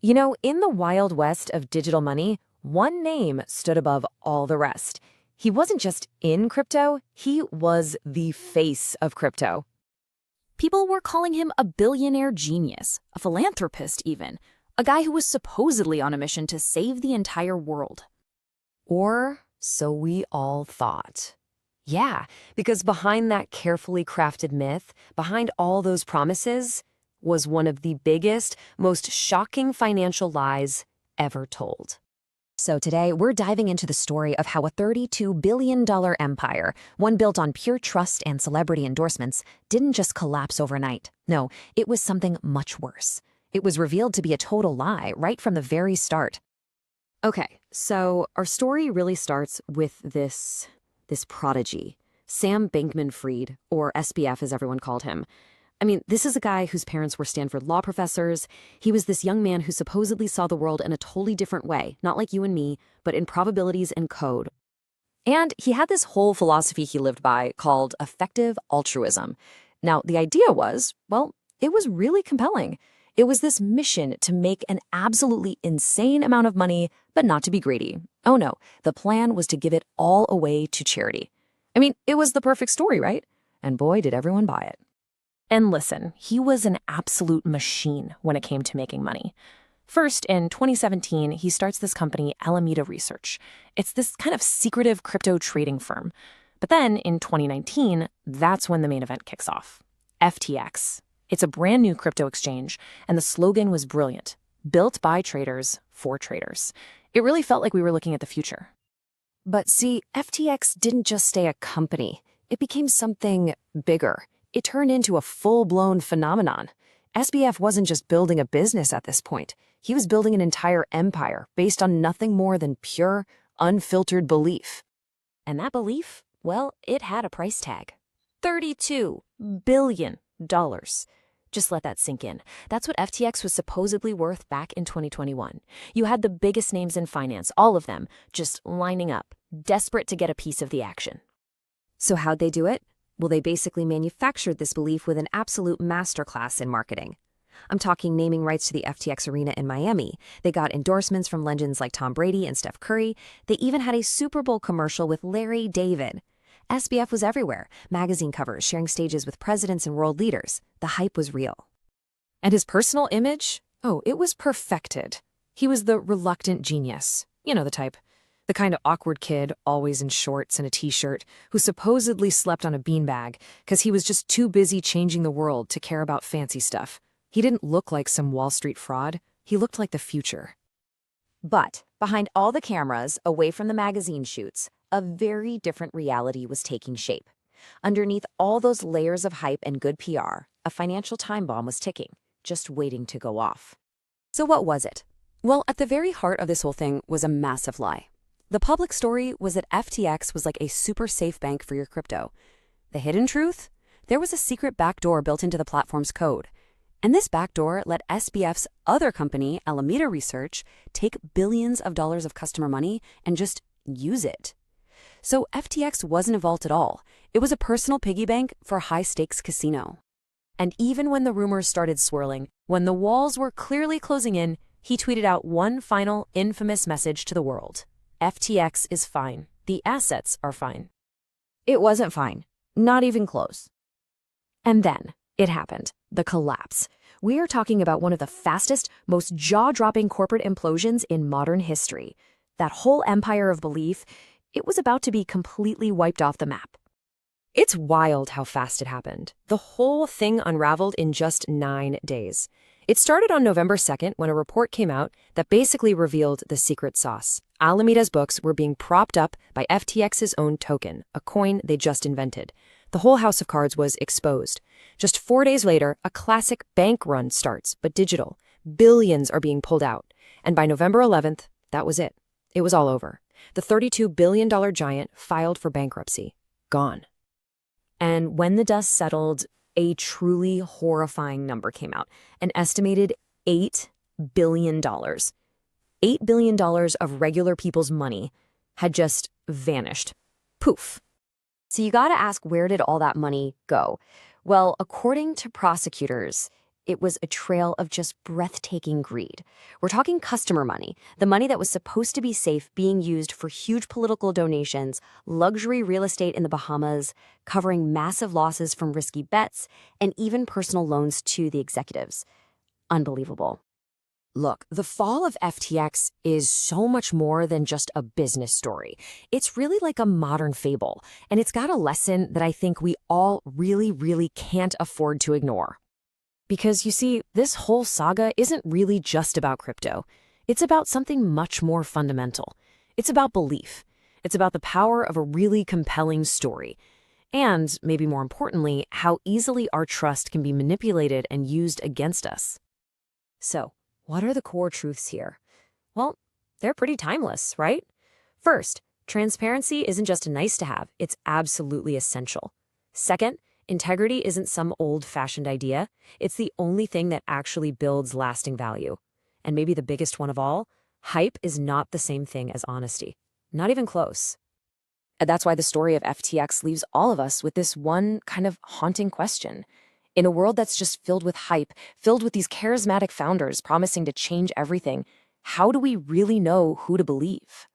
In the wild west of digital money, one name stood above all the rest. He wasn't just in crypto, he was the face of crypto. People were calling him a billionaire genius, a philanthropist even, a guy who was supposedly on a mission to save the entire world. Or so we all thought. Yeah, because behind that carefully crafted myth, behind all those promises, was one of the biggest, most shocking financial lies ever told. So today, we're diving into the story of how a $32 billion empire, one built on pure trust and celebrity endorsements, didn't just collapse overnight. No, it was something much worse. It was revealed to be a total lie right from the very start. Okay, so our story really starts with this prodigy, Sam Bankman-Fried, or SBF as everyone called him. This is a guy whose parents were Stanford law professors. He was this young man who supposedly saw the world in a totally different way, not like you and me, but in probabilities and code. And he had this whole philosophy he lived by called effective altruism. Now, the idea was, well, it was really compelling. It was this mission to make an absolutely insane amount of money, but not to be greedy. Oh no, the plan was to give it all away to charity. It was the perfect story, right? And boy, did everyone buy it. And listen, he was an absolute machine when it came to making money. First, in 2017, he starts this company, Alameda Research. It's this kind of secretive crypto trading firm. But then, in 2019, that's when the main event kicks off. FTX. It's a brand new crypto exchange, and the slogan was brilliant. Built by traders, for traders. It really felt like we were looking at the future. But see, FTX didn't just stay a company. It became something bigger. It turned into a full-blown phenomenon. SBF wasn't just building a business at this point. He was building an entire empire based on nothing more than pure, unfiltered belief. And that belief, well, it had a price tag. $32 billion. Just let that sink in. That's what FTX was supposedly worth back in 2021. You had the biggest names in finance, all of them, just lining up, desperate to get a piece of the action. So how'd they do it? Well, they basically manufactured this belief with an absolute masterclass in marketing. I'm talking naming rights to the FTX arena in Miami. They got endorsements from legends like Tom Brady and Steph Curry. They even had a Super Bowl commercial with Larry David. SBF was everywhere, magazine covers, sharing stages with presidents and world leaders. The hype was real. And his personal image? Oh, it was perfected. He was the reluctant genius. You know the type. The kind of awkward kid, always in shorts and a t-shirt, who supposedly slept on a beanbag because he was just too busy changing the world to care about fancy stuff. He didn't look like some Wall Street fraud. He looked like the future. But behind all the cameras, away from the magazine shoots, a very different reality was taking shape. Underneath all those layers of hype and good PR, a financial time bomb was ticking, just waiting to go off. So what was it? Well, at the very heart of this whole thing was a massive lie. The public story was that FTX was like a super safe bank for your crypto. The hidden truth? There was a secret backdoor built into the platform's code. And this backdoor let SBF's other company, Alameda Research, take billions of dollars of customer money and just use it. So FTX wasn't a vault at all. It was a personal piggy bank for a high-stakes casino. And even when the rumors started swirling, when the walls were clearly closing in, he tweeted out one final infamous message to the world. FTX is fine. The assets are fine. It wasn't fine. Not even close. And then it happened. The collapse. We are talking about one of the fastest, most jaw-dropping corporate implosions in modern history. That whole empire of belief, it was about to be completely wiped off the map. It's wild how fast it happened. The whole thing unraveled in just 9 days. It started on November 2nd when a report came out that basically revealed the secret sauce. Alameda's books were being propped up by FTX's own token, a coin they just invented. The whole house of cards was exposed. Just 4 days later, a classic bank run starts, but digital. Billions are being pulled out. And by November 11th, that was it. It was all over. The $32 billion giant filed for bankruptcy. Gone. And when the dust settled, a truly horrifying number came out. An estimated $8 billion. $8 billion of regular people's money had just vanished. Poof. So you gotta ask, where did all that money go? Well, according to prosecutors, it was a trail of just breathtaking greed. We're talking customer money, the money that was supposed to be safe being used for huge political donations, luxury real estate in the Bahamas, covering massive losses from risky bets, and even personal loans to the executives. Unbelievable. Look, the fall of FTX is so much more than just a business story. It's really like a modern fable, and it's got a lesson that I think we all really can't afford to ignore. Because you see, this whole saga isn't really just about crypto. It's about something much more fundamental. It's about belief. It's about the power of a really compelling story. And, maybe more importantly, how easily our trust can be manipulated and used against us. So, what are the core truths here? Well, they're pretty timeless, right? First, transparency isn't just a nice to have, it's absolutely essential. Second, integrity isn't some old-fashioned idea. It's the only thing that actually builds lasting value. And maybe the biggest one of all, hype is not the same thing as honesty. Not even close. And that's why the story of FTX leaves all of us with this one kind of haunting question. In a world that's just filled with hype, filled with these charismatic founders promising to change everything, how do we really know who to believe?